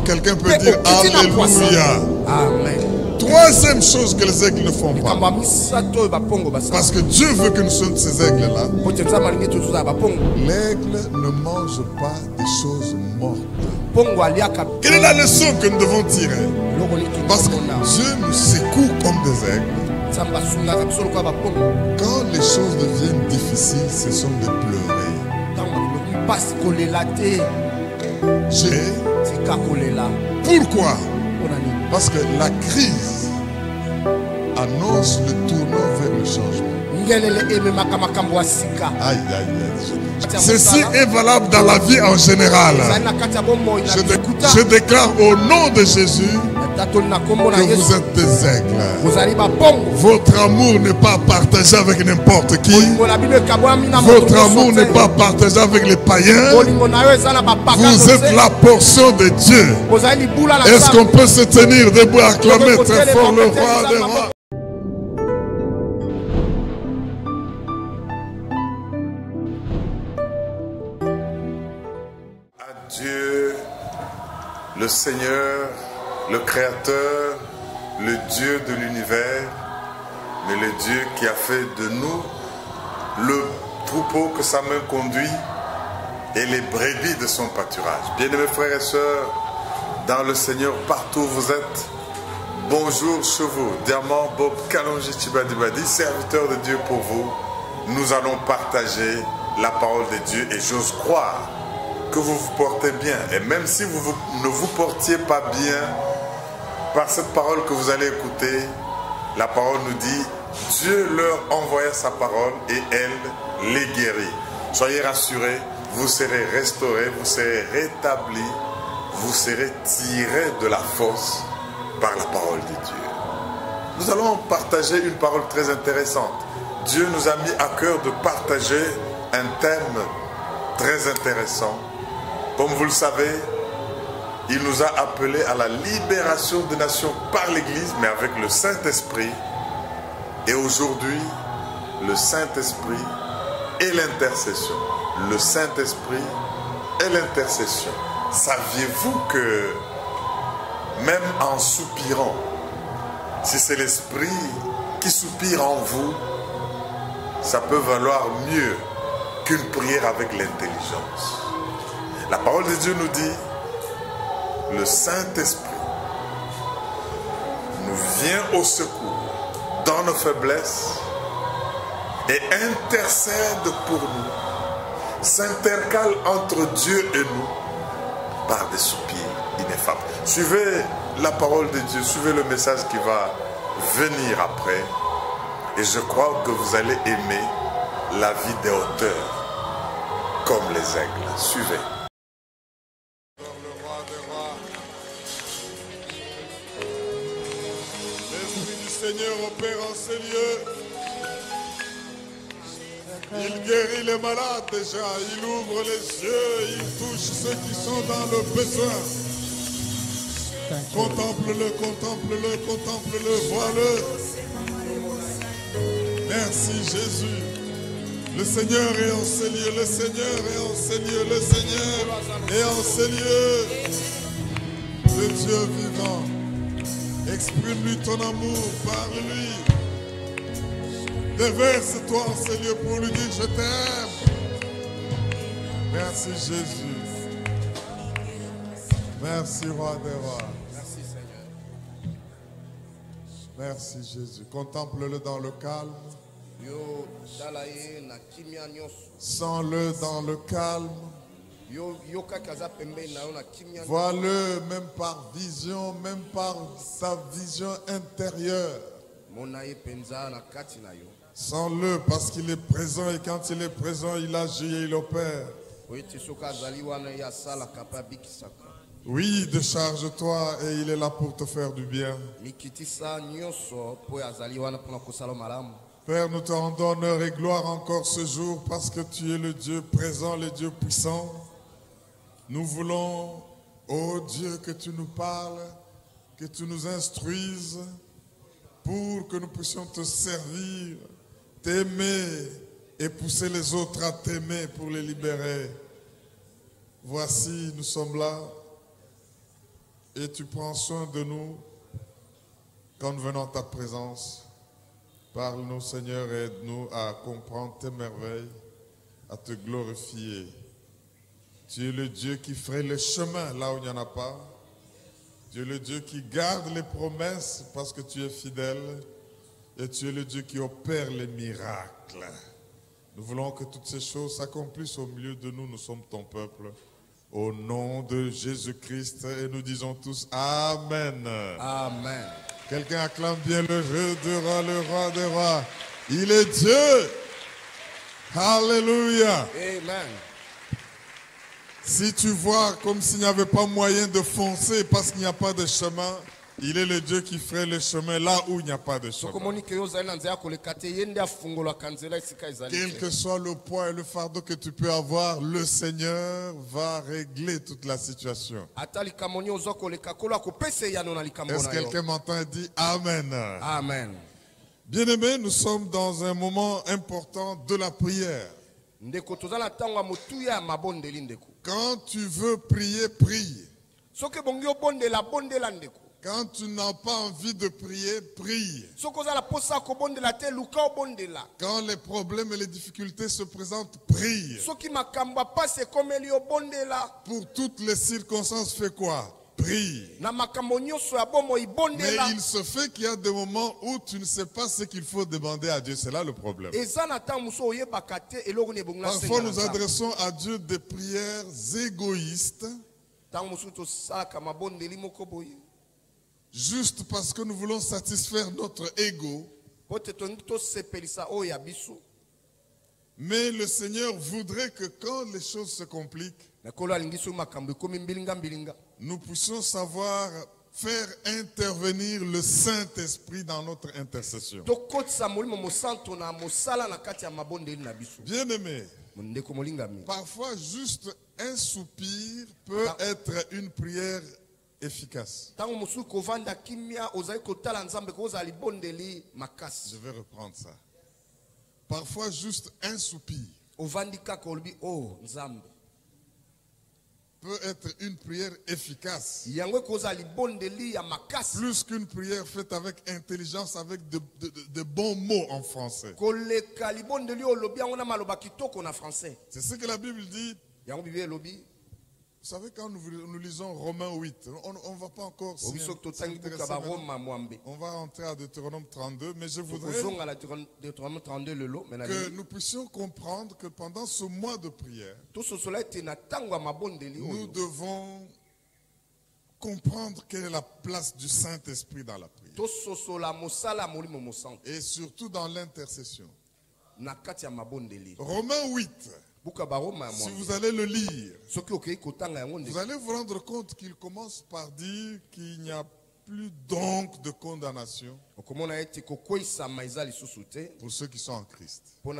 Quelqu'un peut dire Alléluia. Amen. Troisième chose que les aigles ne font pas. Parce que Dieu veut que nous soyons ces aigles-là. L'aigle ne mange pas des choses mortes. Quelle est la leçon que nous devons tirer? Parce que Dieu nous secoue comme des aigles. Quand les choses deviennent difficiles, ce sont de pleurer. Pourquoi? Parce que la crise annonce le tournant vers le changement. Aïe, aïe, aïe. Ceci est valable dans la vie en général. Je déclare au nom de Jésus que vous êtes des aigles. Votre amour n'est pas partagé avec n'importe qui. Votre amour n'est pas partagé avec les païens. Vous êtes la portion de Dieu. Est-ce qu'on peut se tenir debout et acclamer très fort le roi des rois? Dieu, le Seigneur, le Créateur, le Dieu de l'univers, mais le Dieu qui a fait de nous le troupeau que sa main conduit et les brebis de son pâturage. Bien-aimés frères et sœurs, dans le Seigneur, partout où vous êtes, bonjour chez vous, Diamant Bob Kalonji Tibadibadi, serviteur de Dieu pour vous. Nous allons partager la parole de Dieu et j'ose croire que vous vous portez bien. Et même si vous ne vous portiez pas bien, par cette parole que vous allez écouter, la parole nous dit, Dieu leur envoya sa parole et elle les guérit. Soyez rassurés, vous serez restaurés, vous serez rétablis, vous serez tirés de la force par la parole de Dieu. Nous allons partager une parole très intéressante. Dieu nous a mis à cœur de partager un thème très intéressant. Comme vous le savez, il nous a appelés à la libération des nations par l'Église, mais avec le Saint-Esprit. Et aujourd'hui, le Saint-Esprit et l'intercession. Le Saint-Esprit et l'intercession. Saviez-vous que même en soupirant, si c'est l'Esprit qui soupire en vous, ça peut valoir mieux qu'une prière avec l'intelligence. La parole de Dieu nous dit, le Saint-Esprit nous vient au secours dans nos faiblesses et intercède pour nous, s'intercale entre Dieu et nous par des soupirs ineffables. Suivez la parole de Dieu, suivez le message qui va venir après et je crois que vous allez aimer la vie des hauteurs comme les aigles. Suivez. Seigneur opère en ces lieux. Il guérit les malades déjà. Il ouvre les yeux. Il touche ceux qui sont dans le besoin. Contemple-le, contemple-le, contemple-le, vois-le. Merci Jésus. Le Seigneur est en ces lieux. Le Seigneur est en ces lieux. Le Seigneur est en ces lieux. Le Dieu vivant. Exprime-lui ton amour, parle-lui. Déverse-toi en ces lieux pour lui dire je t'aime. Merci Jésus. Merci Roi des Rois. Merci Seigneur. Merci Jésus. Contemple-le dans le calme. Sens-le dans le calme. Vois-le même par vision, même par sa vision intérieure. Sens-le parce qu'il est présent et quand il est présent, il agit et il opère. Oui, décharge-toi et il est là pour te faire du bien. Père, nous te rendons honneur et gloire encore ce jour parce que tu es le Dieu présent, le Dieu puissant. Nous voulons, ô Dieu, que tu nous parles, que tu nous instruises pour que nous puissions te servir, t'aimer et pousser les autres à t'aimer pour les libérer. Voici, nous sommes là. et tu prends soin de nous quand nous venons à ta présence. Parle-nous, Seigneur, et aide-nous à comprendre tes merveilles, à te glorifier. Tu es le Dieu qui ferait le chemin là où il n'y en a pas. Tu es le Dieu qui garde les promesses parce que tu es fidèle. Et tu es le Dieu qui opère les miracles. Nous voulons que toutes ces choses s'accomplissent au milieu de nous. Nous sommes ton peuple. Au nom de Jésus-Christ. Et nous disons tous Amen. Amen. Quelqu'un acclame bien le roi des rois. Il est Dieu. Alléluia. Amen. Si tu vois comme s'il n'y avait pas moyen de foncer parce qu'il n'y a pas de chemin, il est le Dieu qui ferait le chemin là où il n'y a pas de chemin. Quel que soit le poids et le fardeau que tu peux avoir, le Seigneur va régler toute la situation. Est-ce que quelqu'un m'entend et dit Amen? Amen. Bien-aimés, nous sommes dans un moment important de la prière. Quand tu veux prier, prie. Quand tu n'as pas envie de prier, prie. Quand les problèmes et les difficultés se présentent, prie. Pour toutes les circonstances, fais quoi? Prie. Mais il se fait qu'il y a des moments où tu ne sais pas ce qu'il faut demander à Dieu. C'est là le problème. Parfois, nous adressons à Dieu des prières égoïstes. Juste parce que nous voulons satisfaire notre ego. Mais le Seigneur voudrait que quand les choses se compliquent, nous puissions savoir faire intervenir le Saint-Esprit dans notre intercession. Bien-aimé, parfois juste un soupir peut être une prière efficace. Je vais reprendre ça. Parfois juste un soupir peut être une prière efficace. Plus qu'une prière faite avec intelligence, avec de bons mots en français. C'est ce que la Bible dit. Vous savez, quand nous lisons Romains 8, on ne va pas encore on va rentrer à Deutéronome 32, mais je voudrais que nous puissions comprendre que pendant ce mois de prière, nous devons comprendre quelle est la place du Saint-Esprit dans la prière. Et surtout dans l'intercession. Romains 8. Si vous allez le lire, vous allez vous rendre compte qu'il commence par dire qu'il n'y a plus donc de condamnation pour ceux qui sont en Christ. Et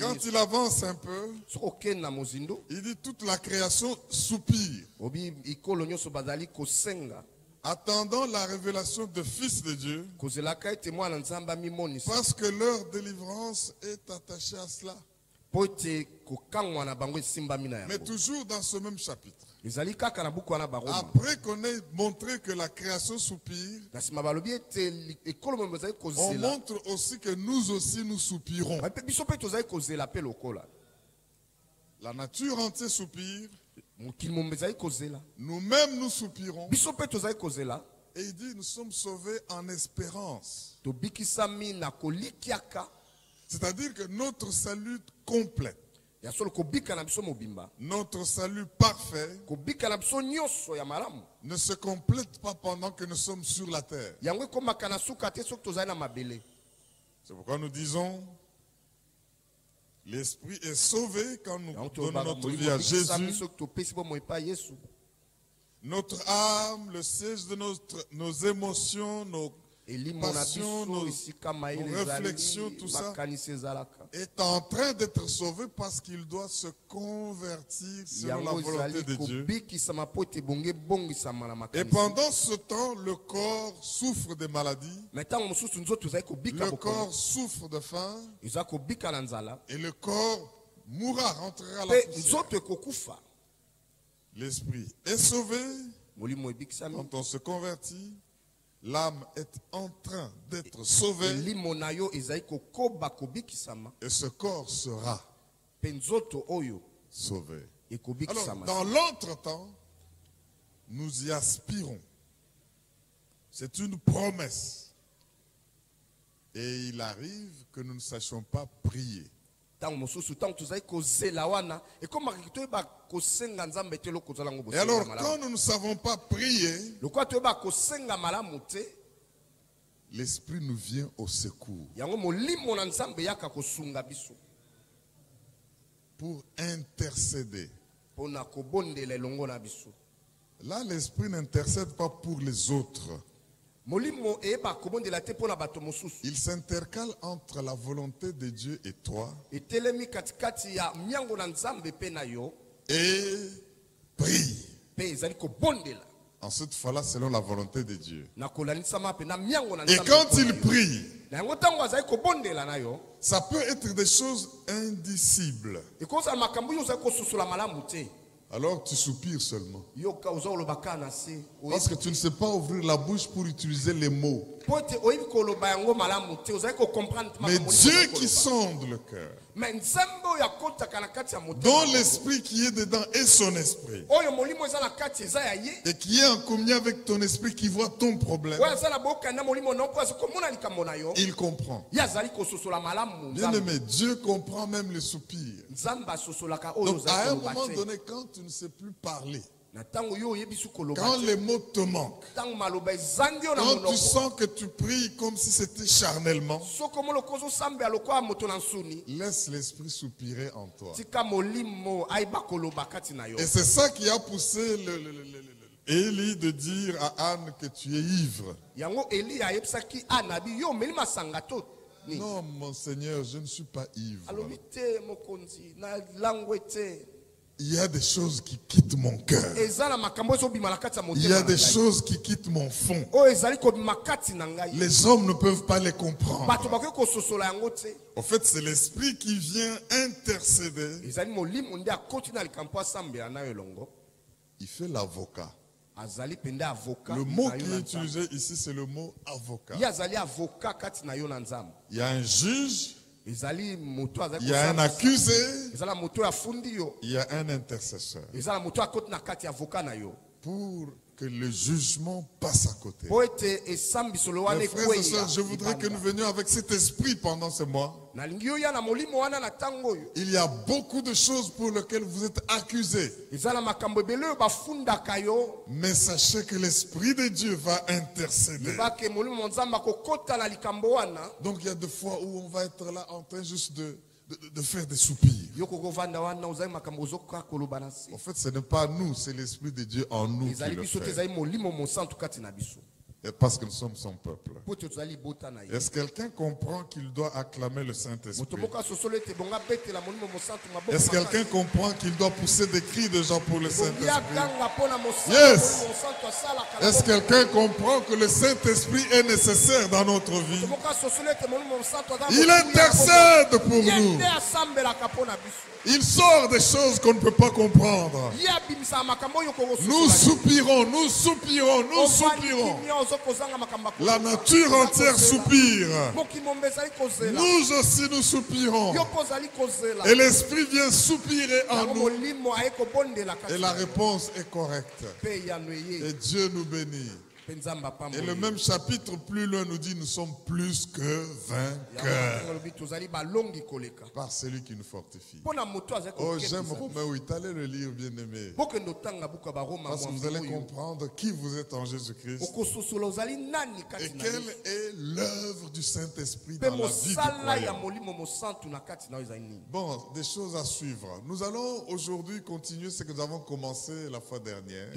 quand il avance un peu, il dit toute la création soupire, attendant la révélation du Fils de Dieu, parce que leur délivrance est attachée à cela. Mais toujours dans ce même chapitre. Après qu'on ait montré que la création soupire, on montre aussi que nous aussi nous soupirons. La nature entière soupire. Nous-mêmes nous soupirons. Et il dit nous sommes sauvés en espérance. C'est-à-dire que notre salut complet, notre salut parfait, ne se complète pas pendant que nous sommes sur la terre. C'est pourquoi nous disons l'esprit est sauvé quand nous donnons notre vie à Jésus. Notre âme, le siège de nos émotions, nos passion, nos réflexions, tout ça est en train d'être sauvé parce qu'il doit se convertir selon la volonté de Dieu. Et pendant ce temps, le corps souffre de maladies, le corps souffre de faim, et le corps mourra, rentrera à la poussière. L'esprit est sauvé, Quand on se convertit, l'âme est en train d'être sauvée et ce corps sera sauvé. Alors, dans l'entretemps, nous y aspirons. C'est une promesse. Et il arrive que nous ne sachions pas prier. Et alors, quand nous ne savons pas prier, l'Esprit nous vient au secours pour intercéder. Là, l'Esprit n'intercède pas pour les autres. Il s'intercale entre la volonté de Dieu et toi et prie. En cette fois-là, selon la volonté de Dieu. Et quand il prie, ça peut être des choses indicibles. Alors tu soupires seulement. Parce que tu ne sais pas ouvrir la bouche pour utiliser les mots. Mais Dieu qui sonde le cœur, dont l'esprit qui est dedans est son esprit, et qui est en communion avec ton esprit qui voit ton problème, il comprend. Bien aimé, Dieu comprend même les soupirs. Donc à un moment donné, quand tu ne sais plus parler, quand les mots te manquent, quand tu sens que tu pries comme si c'était charnellement, laisse l'esprit soupirer en toi. Et c'est ça qui a poussé Élie de dire à Anne que tu es ivre. Non, mon Seigneur, je ne suis pas ivre. Il y a des choses qui quittent mon cœur. Il y a des choses qui quittent mon fond. Les hommes ne peuvent pas les comprendre. En fait, c'est l'esprit qui vient intercéder. Il fait l'avocat. Le mot qui est utilisé ici, c'est le mot avocat. Il y a un juge. Il y a un accusé, il y a un intercesseur pour que le jugement passe à côté. Mes frères et sœurs, je voudrais que nous venions avec cet esprit pendant ce mois. Il y a beaucoup de choses pour lesquelles vous êtes accusés. Mais sachez que l'Esprit de Dieu va intercéder. Donc il y a des fois où on va être là en train juste de faire des soupirs. En fait, ce n'est pas nous, c'est l'Esprit de Dieu en nous qui le fait. Et parce que nous sommes son peuple. Est-ce que quelqu'un comprend qu'il doit acclamer le Saint-Esprit? Est-ce que quelqu'un comprend qu'il doit pousser des cris de joie pour le Saint-Esprit? Yes! Est-ce que quelqu'un comprend que le Saint-Esprit est nécessaire dans notre vie? Il intercède pour nous. Il sort des choses qu'on ne peut pas comprendre. Nous soupirons, nous soupirons, nous soupirons. La nature entière soupire. Nous aussi nous soupirons. Et l'Esprit vient soupirer en nous. Et la réponse est correcte. Et Dieu nous bénit. Et le même chapitre plus loin nous dit nous sommes plus que vainqueurs par celui qui nous fortifie. Oh, j'aime Romain 8, allez le lire, bien aimé. Parce que vous allez comprendre qui vous êtes en Jésus-Christ et quelle est l'œuvre du Saint-Esprit dans la vie du croyant. Bon, des choses à suivre. Nous allons aujourd'hui continuer ce que nous avons commencé la fois dernière.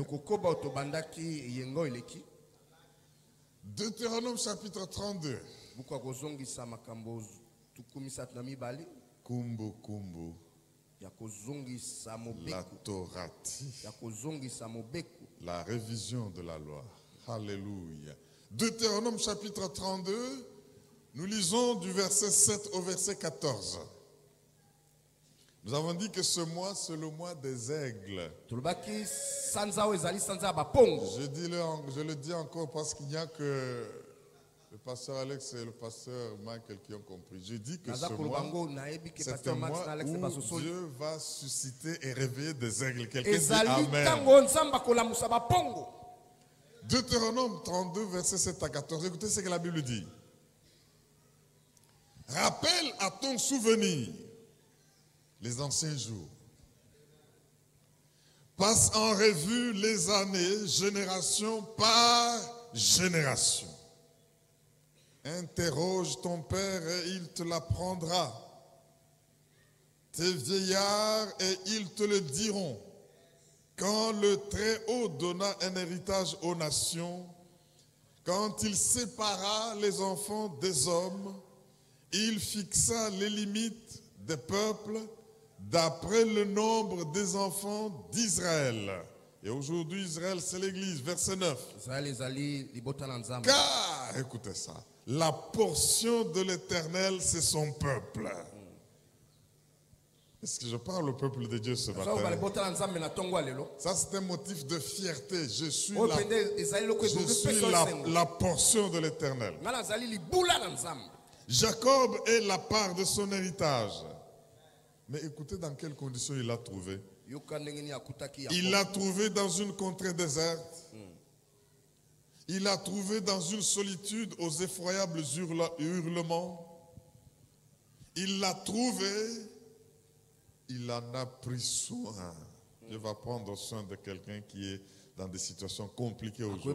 Deutéronome chapitre 32. Kumbu kumbu. La Torah. La révision de la loi. Alléluia. Deutéronome chapitre 32. Nous lisons du verset 7 au verset 14. Nous avons dit que ce mois, c'est le mois des aigles. Je le dis encore parce qu'il n'y a que le pasteur Alex et le pasteur Michael qui ont compris. Je dis que ce mois, c'est un mois où Dieu va susciter et réveiller des aigles. Quelqu'un dit Amen. Deutéronome 32, versets 7 à 14. Écoutez ce que la Bible dit. Rappelle à ton souvenir les anciens jours. Passe en revue les années, génération par génération. Interroge ton père et il te l'apprendra. Tes vieillards et ils te le diront. Quand le Très-Haut donna un héritage aux nations, quand il sépara les enfants des hommes, il fixa les limites des peuples d'après le nombre des enfants d'Israël. Et aujourd'hui, Israël, c'est l'Église. Verset 9. Car, écoutez ça, la portion de l'Éternel, c'est son peuple. Est-ce que je parle au peuple de Dieu ce matin? Ça, c'est un motif de fierté. Je suis la portion de l'Éternel. Jacob est la part de son héritage. Mais écoutez dans quelles conditions il l'a trouvé. Il l'a trouvé dans une contrée déserte. Il l'a trouvé dans une solitude aux effroyables hurlements. Il l'a trouvé, il en a pris soin. Dieu va prendre soin de quelqu'un qui est dans des situations compliquées aujourd'hui.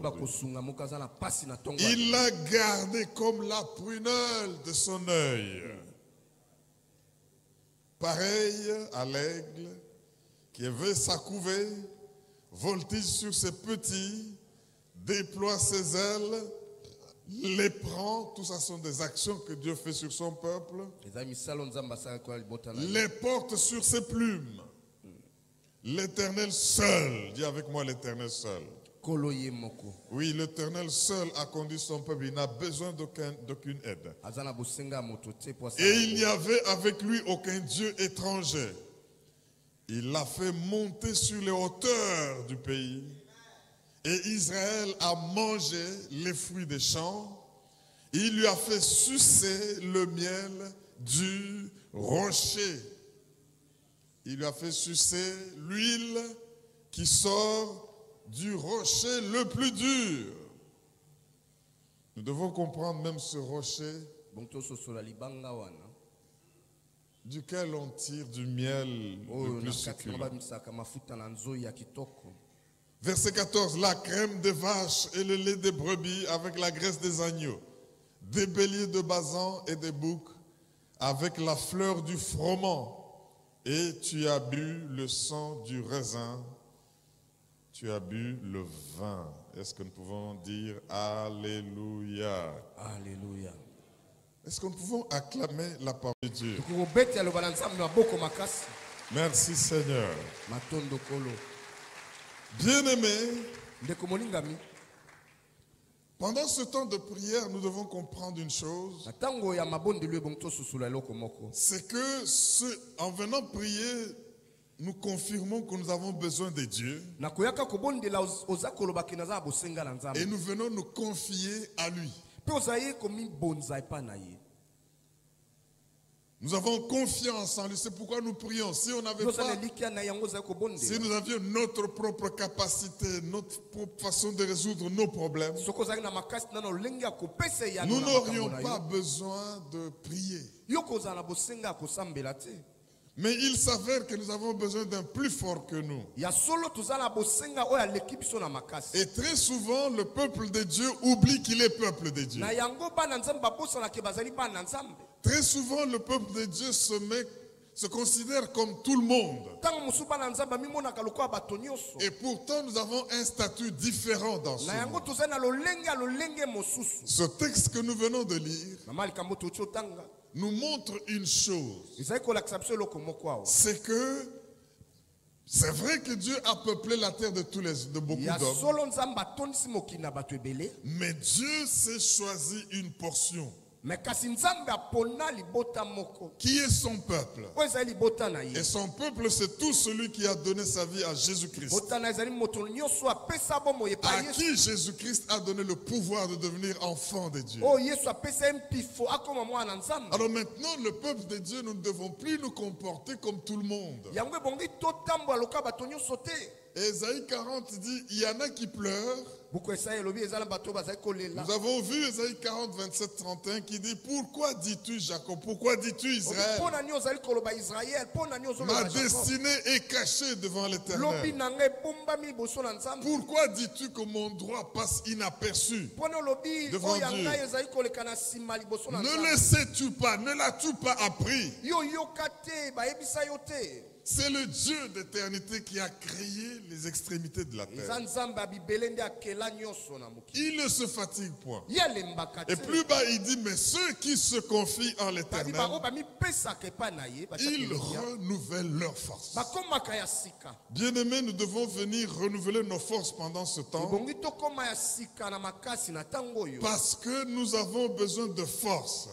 Il l'a gardé comme la prunelle de son œil. Pareil à l'aigle qui veut s'accouver, voltige sur ses petits, déploie ses ailes, les prend. Tout ça sont des actions que Dieu fait sur son peuple. Les porte sur ses plumes. L'Éternel seul, dis avec moi l'Éternel seul. Oui, l'Éternel seul a conduit son peuple, il n'a besoin d'aucune aide. Et il n'y avait avec lui aucun Dieu étranger. Il l'a fait monter sur les hauteurs du pays. Et Israël a mangé les fruits des champs. Il lui a fait sucer le miel du rocher. Il lui a fait sucer l'huile qui sort du rocher le plus dur. Nous devons comprendre même ce rocher duquel on tire du miel le plus succulent. Verset 14, la crème des vaches et le lait des brebis avec la graisse des agneaux, des béliers de Basan et des boucs avec la fleur du froment. Et tu as bu le sang du raisin, tu as bu le vin. Est-ce que nous pouvons dire Alléluia? Alléluia. Est-ce que nous pouvons acclamer la parole de Dieu? Merci Seigneur. Bien-aimés, pendant ce temps de prière, nous devons comprendre une chose. C'est que en venant prier, nous confirmons que nous avons besoin de Dieu. Et nous venons nous confier à lui. Nous avons confiance en lui, c'est pourquoi nous prions. Si nous avions notre propre capacité, notre propre façon de résoudre nos problèmes, nous n'aurions pas besoin de prier. Mais il s'avère que nous avons besoin d'un plus fort que nous. Et très souvent, le peuple de Dieu oublie qu'il est peuple de Dieu. Très souvent, le peuple de Dieu se considère comme tout le monde. Et pourtant, nous avons un statut différent dans ce monde. Ce texte que nous venons de lire nous montre une chose. C'est que c'est vrai que Dieu a peuplé la terre de beaucoup d'hommes. Mais Dieu s'est choisi une portion. Qui est son peuple? Et son peuple, c'est tout celui qui a donné sa vie à Jésus-Christ. À qui Jésus-Christ a donné le pouvoir de devenir enfant de Dieu. Alors maintenant, le peuple de Dieu, nous ne devons plus nous comporter comme tout le monde. Ésaïe 40 dit, il y en a qui pleurent. Nous avons vu Ésaïe 40, 27, 31 qui dit, pourquoi dis-tu Jacob? Pourquoi dis-tu Israël? Ma destinée est cachée devant l'Éternel. Pourquoi dis-tu que mon droit passe inaperçu devant Dieu? Ne le sais-tu pas? Ne l'as-tu pas appris? C'est le Dieu d'éternité qui a créé les extrémités de la terre. Il ne se fatigue point. Et plus bas, il dit, mais ceux qui se confient en l'Éternel, ils renouvellent leurs forces. Bien-aimés, nous devons venir renouveler nos forces pendant ce temps. Parce que nous avons besoin de force.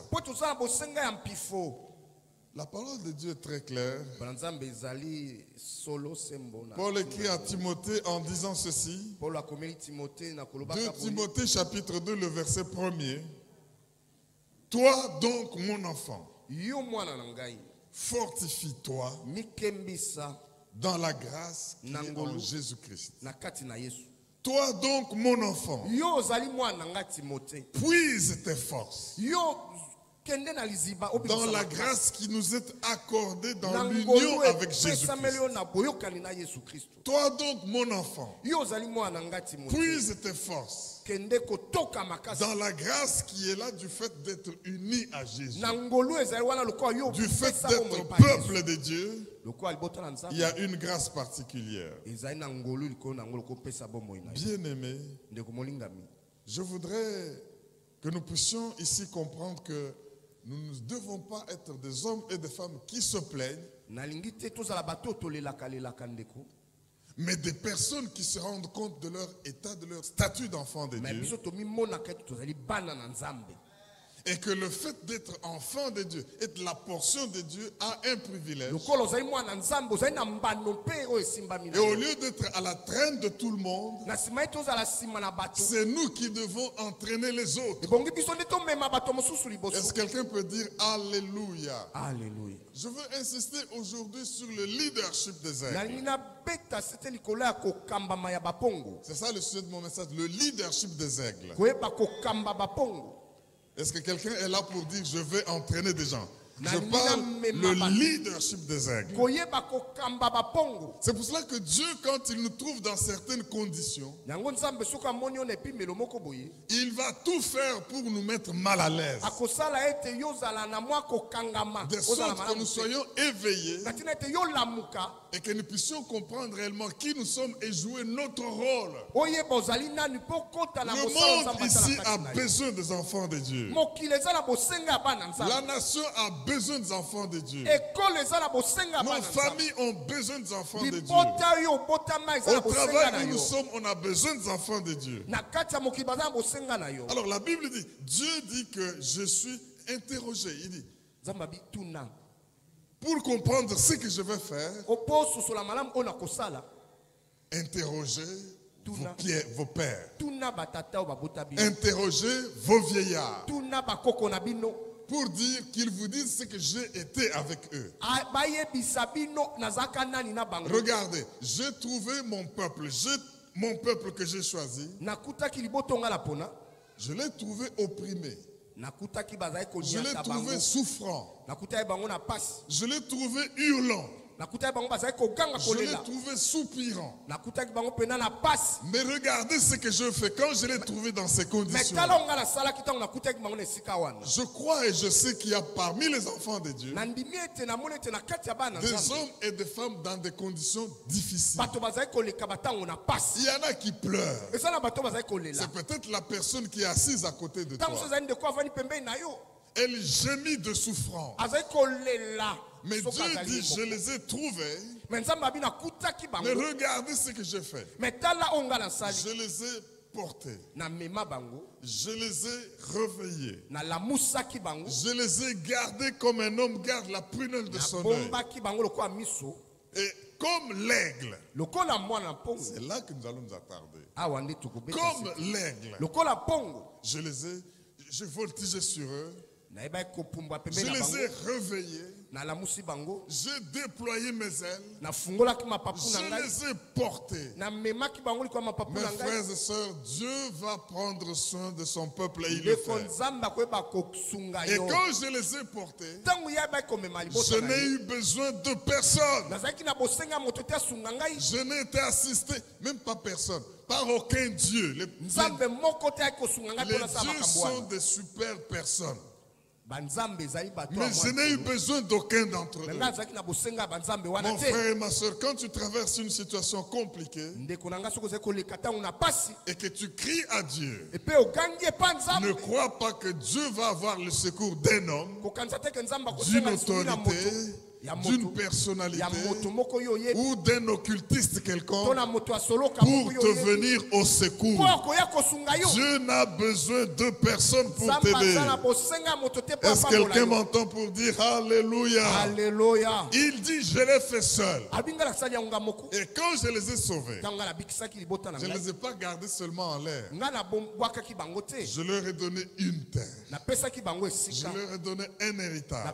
La parole de Dieu est très claire. Paul écrit à Timothée en disant ceci. 2 Timothée chapitre 2, le verset 1er. Toi donc mon enfant, fortifie-toi dans la grâce qui est en Jésus-Christ. Toi donc mon enfant, puise tes forces dans la grâce qui nous est accordée dans l'union avec Jésus-Christ. Toi donc, mon enfant, puise tes forces dans la grâce qui est là du fait d'être uni à Jésus. Du fait d'être peuple de Dieu, il y a une grâce particulière. Bien-aimés, je voudrais que nous puissions ici comprendre que nous ne devons pas être des hommes et des femmes qui se plaignent, mais des personnes qui se rendent compte de leur état, de leur statut d'enfant de Dieu. Et que le fait d'être enfant de Dieu, être la portion de Dieu, a un privilège. Et au lieu d'être à la traîne de tout le monde, c'est nous qui devons entraîner les autres. Est-ce que quelqu'un peut dire Alléluia? Alléluia. Je veux insister aujourd'hui sur le leadership des aigles. C'est ça le sujet de mon message, le leadership des aigles. Est-ce que quelqu'un est là pour dire je vais entraîner des gens? Je parle le leadership des aigles. C'est pour cela que Dieu, quand il nous trouve dans certaines conditions, il va tout faire pour nous mettre mal à l'aise. De sorte que nous soyons éveillés et que nous puissions comprendre réellement qui nous sommes et jouer notre rôle. Le monde ici a besoin des enfants de Dieu. La nation a besoin des enfants de Dieu. Nos familles ont besoin des enfants de Dieu. Au travail où nous sommes, on a besoin des enfants de Dieu. Alors la Bible dit, Dieu dit que je suis interrogé. Il dit, pour comprendre ce que je vais faire, interrogez vos pères, interrogez vos vieillards, pour dire qu'ils vous disent ce que j'ai été avec eux. Regardez, j'ai trouvé mon peuple que j'ai choisi. Je l'ai trouvé opprimé. Je l'ai trouvé souffrant. Je l'ai trouvé hurlant. Je l'ai trouvé soupirant. Mais regardez ce que je fais quand je l'ai trouvé dans ces conditions. Je crois et je sais qu'il y a parmi les enfants de Dieu des hommes et des femmes dans des conditions difficiles. Il y en a qui pleurent. C'est peut-être la personne qui est assise à côté de toi. Elle gémit de souffrance. Mais Dieu dit, je les ai trouvés. Mais regardez ce que j'ai fait. Je les ai portés. Je les ai réveillés. Je les ai gardés comme un homme garde la prunelle de son œil. Et comme l'aigle, c'est là que nous allons nous attarder. Comme l'aigle, je voltigeais sur eux. Je les ai réveillés. J'ai déployé mes ailes. Je les ai portés. Mes frères et sœurs, Dieu va prendre soin de son peuple et il le fait. Et quand je les ai portés, je n'ai eu besoin de personne. Je n'ai été assisté, même pas personne, par aucun Dieu. Les dieux sont des super personnes. Mais je n'ai eu besoin d'aucun d'entre eux. Mon frère et ma soeur, quand tu traverses une situation compliquée et que tu cries à Dieu, ne crois pas que Dieu va avoir le secours d'un homme, d'une autorité, d'une personnalité ou d'un occultiste quelconque pour te venir au secours. Dieu n'a besoin de personne pour t'aider. Est-ce que quelqu'un m'entend pour dire Alléluia? Alléluia. Il dit je l'ai fait seul. Et quand je les ai sauvés, je ne les ai pas gardés seulement en l'air. Je leur ai donné une terre. Je leur ai donné un héritage. Et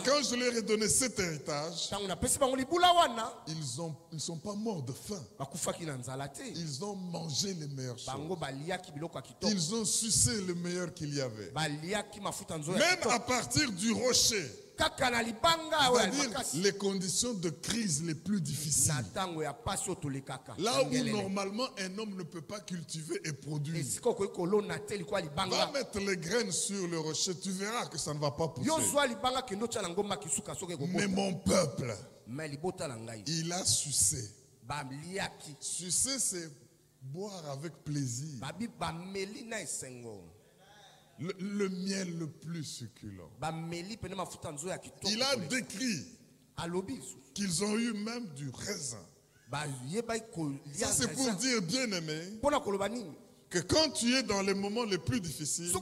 quand je leur ai donné cet héritage, ils ne sont pas morts de faim. Ils ont mangé les meilleures choses. Ils ont sucé le meilleur qu'il y avait. Même à partir du rocher. C'est-à-dire les conditions de crise les plus difficiles. Là où normalement un homme ne peut pas cultiver et produire. Va mettre les graines sur le rocher, tu verras que ça ne va pas pousser. Mais mon peuple, il a sucé. Sucer, c'est boire avec plaisir. Le miel le plus succulent. Il a décrit qu'ils ont eu même du raisin. Ça c'est pour dire, bien aimé, que quand tu es dans les moments les plus difficiles, Dieu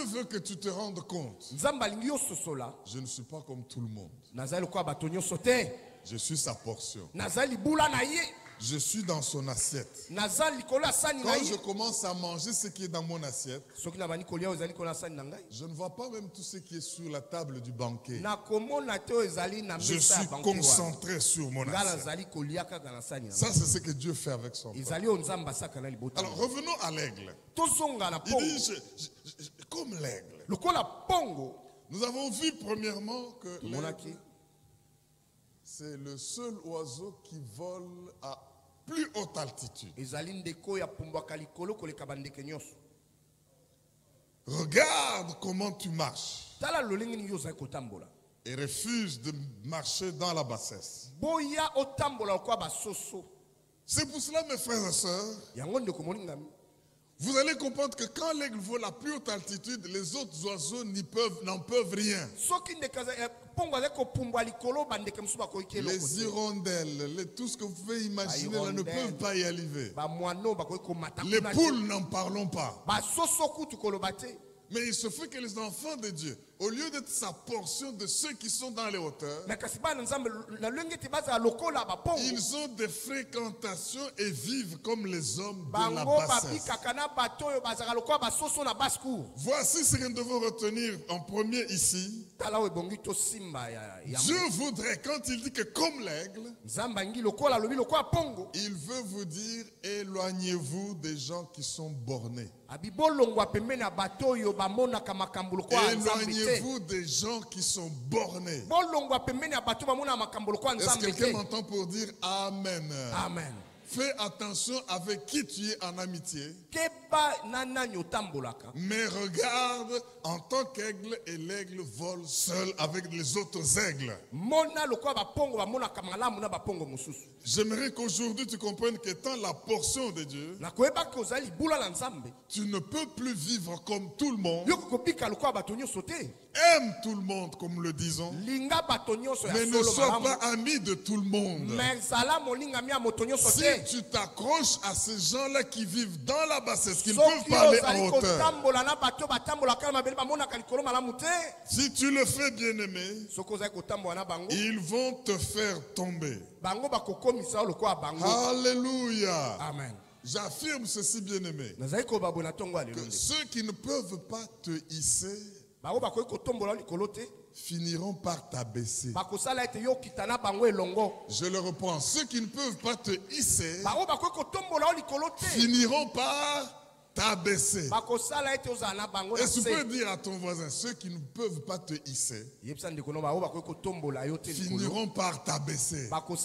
veut que tu te rendes compte. Je ne suis pas comme tout le monde. Je suis sa portion. Je suis dans son assiette. Quand je commence à manger ce qui est dans mon assiette, je ne vois pas même tout ce qui est sur la table du banquet. Je suis concentré sur mon assiette. Ça, c'est ce que Dieu fait avec son peuple. Alors, revenons à l'aigle. Il dit, comme l'aigle. Nous avons vu premièrement que l'aigle, c'est le seul oiseau qui vole à plus haute altitude. Regarde comment tu marches et refuse de marcher dans la bassesse. C'est pour cela, mes frères et sœurs, vous allez comprendre que quand l'aigle vole à plus haute altitude, les autres oiseaux n'en peuvent rien. Les hirondelles, tout ce que vous pouvez imaginer là, ne peuvent pas y arriver. Les poules, n'en parlons pas. Mais il se fait que les enfants de Dieu, au lieu d'être sa portion de ceux qui sont dans les hauteurs, ils ont des fréquentations et vivent comme les hommes de la bassesse. Voici ce que nous devons retenir en premier ici. Dieu voudrait, quand il dit que comme l'aigle, il veut vous dire éloignez-vous des gens qui sont bornés. Éloignez-vous des gens qui sont bornés. Est-ce que quelqu'un m'entend pour dire Amen? Amen. Fais attention avec qui tu es en amitié. Mais regarde en tant qu'aigle, et l'aigle vole seul avec les autres aigles. J'aimerais qu'aujourd'hui tu comprennes qu'étant la portion de Dieu, tu ne peux plus vivre comme tout le monde. Aime tout le monde, comme nous le disons, mais ne sois pas ami de tout le monde. Si tu t'accroches à ces gens-là qui vivent dans la bassesse, qui ne peuvent pas aller en hauteur, si tu le fais, bien-aimé, ils vont te faire tomber. Alléluia. Amen. J'affirme ceci, bien-aimé, que ceux qui ne peuvent pas te hisser finiront par t'abaisser. Je le reprends. Ceux qui ne peuvent pas te hisser finiront par t'abaisser. Et tu peux dire à ton voisin, ceux qui ne peuvent pas te hisser finiront par t'abaisser. Alors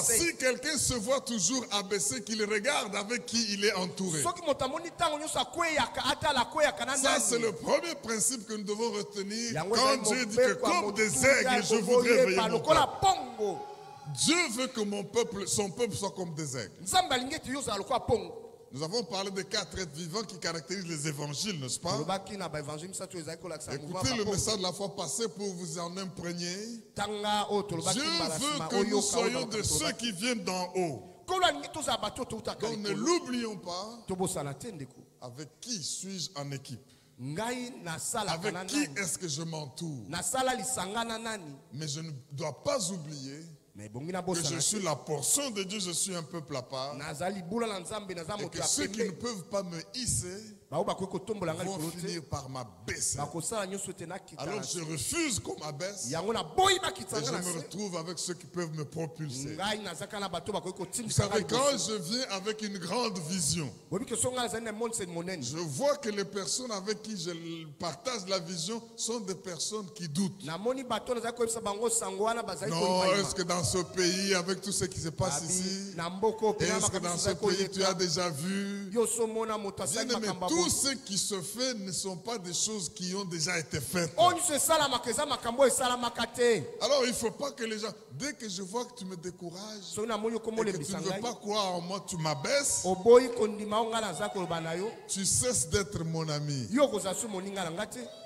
si quelqu'un se voit toujours abaissé, qu'il regarde avec qui il est entouré. Ça c'est le premier principe que nous devons retenir quand Dieu dit que comme des aigles je voudrais veiller mon peuple. Dieu veut que son peuple soit comme des aigles. Nous avons parlé des 4 êtres vivants qui caractérisent les évangiles, n'est-ce pas? Écoutez le message de la fois passée pour vous en imprégner. Dieu veut que nous soyons de ceux qui viennent d'en haut. Donc ne l'oublions pas. Avec qui suis-je en équipe? Avec qui est-ce que je m'entoure? Mais je ne dois pas oublier que je suis la portion de Dieu, je suis un peuple à part. Et que ceux qui ne peuvent pas me hisser vont finir par m'abaisser. Alors je refuse qu'on m'abaisse et je me retrouve avec ceux qui peuvent me propulser. Vous savez, quand je viens avec une grande vision, je vois que les personnes avec qui je partage la vision sont des personnes qui doutent. Non, est-ce que dans ce pays, avec tout ce qui se passe ici, est-ce que dans ce pays tu as déjà vu? Bien-aimé, tout ce qui se fait ne sont pas des choses qui ont déjà été faites. Alors il ne faut pas que les gens, dès que je vois que tu me décourages et que tu ne veux pas croire en moi, tu m'abaisses, tu cesses d'être mon ami.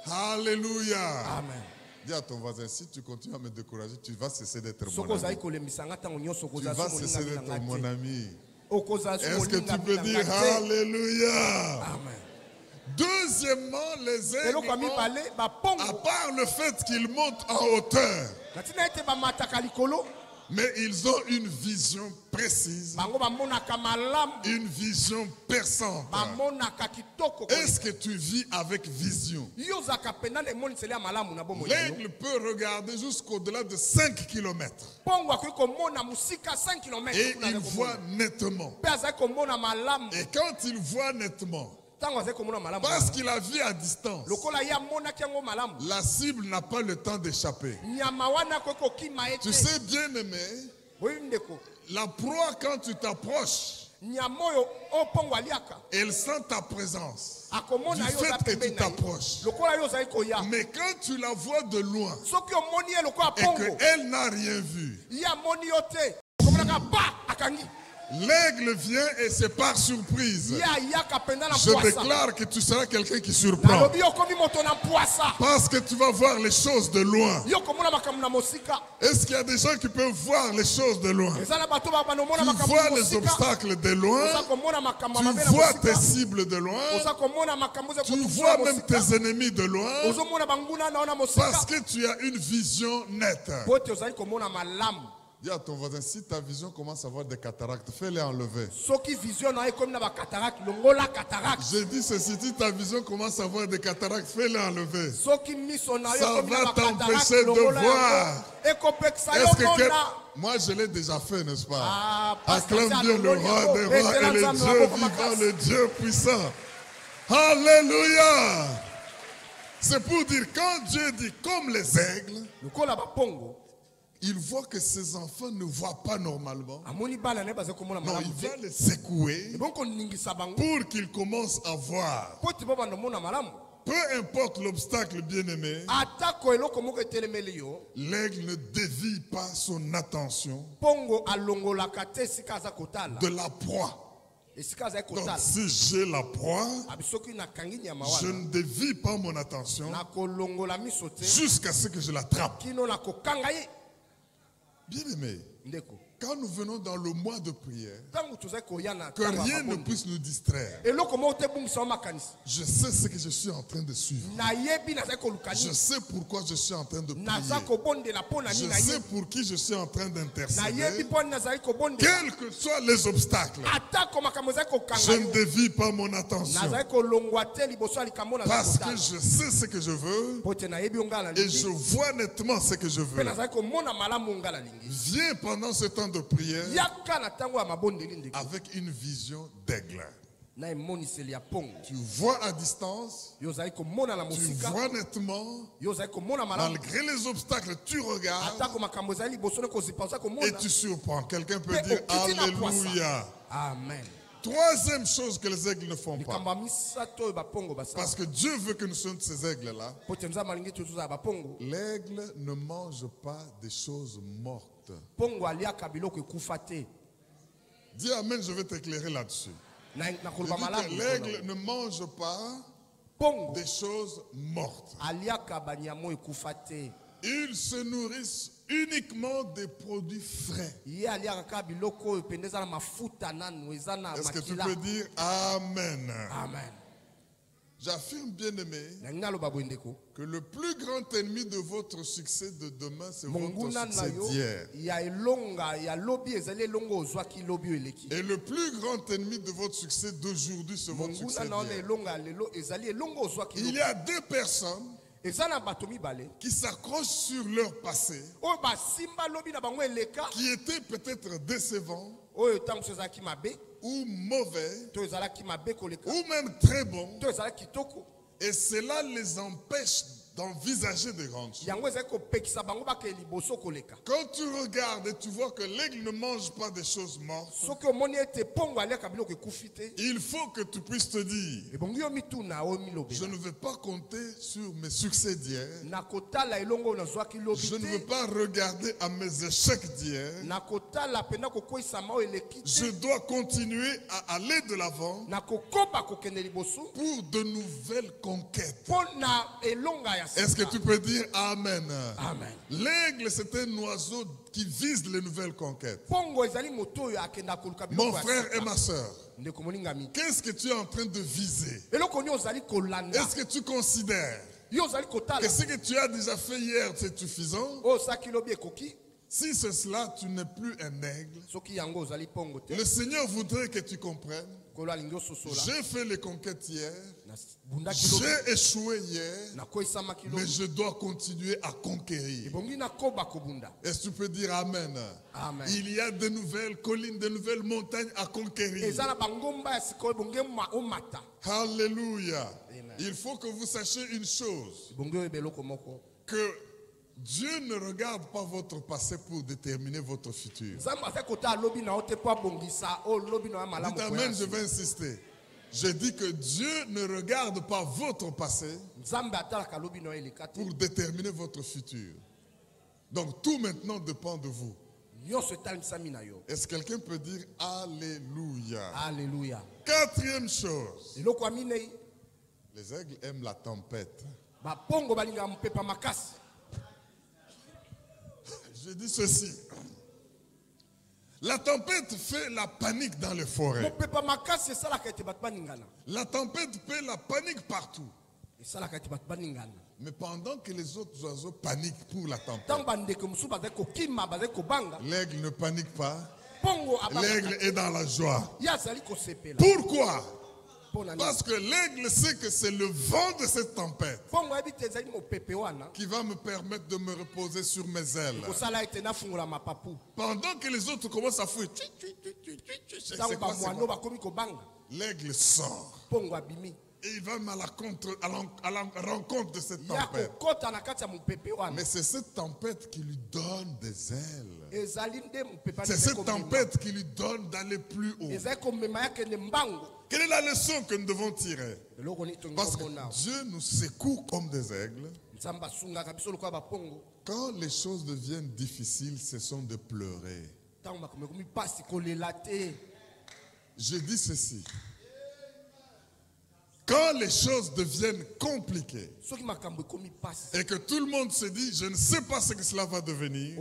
Alléluia. Amen. Dis à ton voisin, si tu continues à me décourager, tu vas cesser d'être mon ami. Tu vas cesser d'être mon ami. Est-ce que tu peux dire Alléluia? Amen. Deuxièmement, les aigles, à part le fait qu'ils montent en hauteur, mais ils ont une vision précise, une vision perçante. Est-ce que tu vis avec vision? L'aigle peut regarder jusqu'au-delà de 5 km. Et il voit nettement. Et quand il voit nettement, parce qu'il a vu à distance, la cible n'a pas le temps d'échapper. Tu sais, bien aimé, la proie, quand tu t'approches, elle sent ta présence du fait que tu t'approches. Mais quand tu la vois de loin et qu'elle n'a rien vu, l'aigle vient et c'est par surprise. Je déclare que tu seras quelqu'un qui surprend. Parce que tu vas voir les choses de loin. Est-ce qu'il y a des gens qui peuvent voir les choses de loin? Tu vois les obstacles de loin. Tu vois tes cibles de loin. Tu vois même tes ennemis de loin. Parce que tu as une vision nette. Dis à ton voisin, si ta vision commence à avoir des cataractes, fais-les enlever. Je dis ceci, si ta vision commence à avoir des cataractes, fais-les enlever. Ça va t'empêcher de voir. Est-ce que moi je l'ai déjà fait, n'est-ce pas? Acclame Dieu le roi des rois et le Dieu vivant, le Dieu puissant. Alléluia. C'est pour dire, quand Dieu dit comme les aigles, il voit que ses enfants ne voient pas normalement. Non, il va les secouer pour qu'ils commencent à voir. Peu importe l'obstacle, bien-aimé, l'aigle ne dévie pas son attention de la proie. Donc si j'ai la proie, je ne dévie pas mon attention jusqu'à ce que je l'attrape. Bien-aimé, quand nous venons dans le mois de prière, que rien ne puisse nous distraire. Je sais ce que je suis en train de suivre. Je sais pourquoi je suis en train de prier. Je sais pour qui je suis en train d'intercéder. Quels que soient les obstacles, je ne dévie pas mon attention. Parce que je sais ce que je veux et je vois nettement ce que je veux. Viens pendant ce temps de prière avec une vision d'aigle. Tu vois à distance, tu vois nettement, malgré les obstacles, tu regardes et tu surprends. Quelqu'un peut dire Alléluia. Amen. Troisième chose que les aigles ne font pas. Parce que Dieu veut que nous soyons ces aigles-là. L'aigle ne mange pas des choses mortes. Dis Amen, je vais t'éclairer là-dessus. L'aigle ne mange pas des choses mortes. Ils se nourrissent uniquement des produits frais. Est-ce que tu peux dire Amen? Amen. J'affirme, bien-aimé, que le plus grand ennemi de votre succès de demain, c'est votre succès d'hier. Et le plus grand ennemi de votre succès d'aujourd'hui, c'est votre succès d'hier. Il y a deux personnes qui s'accrochent sur leur passé, qui étaient peut-être décevants ou mauvais ou même très bons, et cela les empêche d'envisager de grandes choses. Quand tu regardes et tu vois que l'aigle ne mange pas des choses mortes, il faut que tu puisses te dire, je ne veux pas compter sur mes succès d'hier, je ne veux pas regarder à mes échecs d'hier, je dois continuer à aller de l'avant pour de nouvelles conquêtes. Est-ce que tu peux dire Amen? Amen. L'aigle, c'est un oiseau qui vise les nouvelles conquêtes. Mon frère et ma soeur, qu'est-ce que tu es en train de viser? Est-ce que tu considères que ce que tu as déjà fait hier, c'est suffisant? Si c'est cela, tu n'es plus un aigle. Le Seigneur voudrait que tu comprennes. J'ai fait les conquêtes hier. J'ai échoué hier. Mais je dois continuer à conquérir. Est-ce que tu peux dire Amen? Amen. Il y a de nouvelles collines, de nouvelles montagnes à conquérir. Alléluia. Il faut que vous sachiez une chose. Que Dieu ne regarde pas votre passé pour déterminer votre futur. Dites Amen, je vais insister. Je dis que Dieu ne regarde pas votre passé pour déterminer votre futur. Donc tout maintenant dépend de vous. Est-ce que quelqu'un peut dire Alléluia? Alléluia. Quatrième chose. Les aigles aiment la tempête. Je dis ceci. La tempête fait la panique dans les forêts. La tempête fait la panique partout. Mais pendant que les autres oiseaux paniquent pour la tempête, l'aigle ne panique pas. L'aigle est dans la joie. Pourquoi? Parce que l'aigle sait que c'est le vent de cette tempête qui va me permettre de me reposer sur mes ailes. Pendant que les autres commencent à fuir, l'aigle sort. Et il va à la rencontre de cette tempête. Mais c'est cette tempête qui lui donne des ailes. C'est cette tempête qui lui donne d'aller plus haut. Quelle est la leçon que nous devons tirer? Parce que Dieu nous secoue comme des aigles. Quand les choses deviennent difficiles, ce sont de pleurer. Je dis ceci. Quand les choses deviennent compliquées et que tout le monde se dit, je ne sais pas ce que cela va devenir,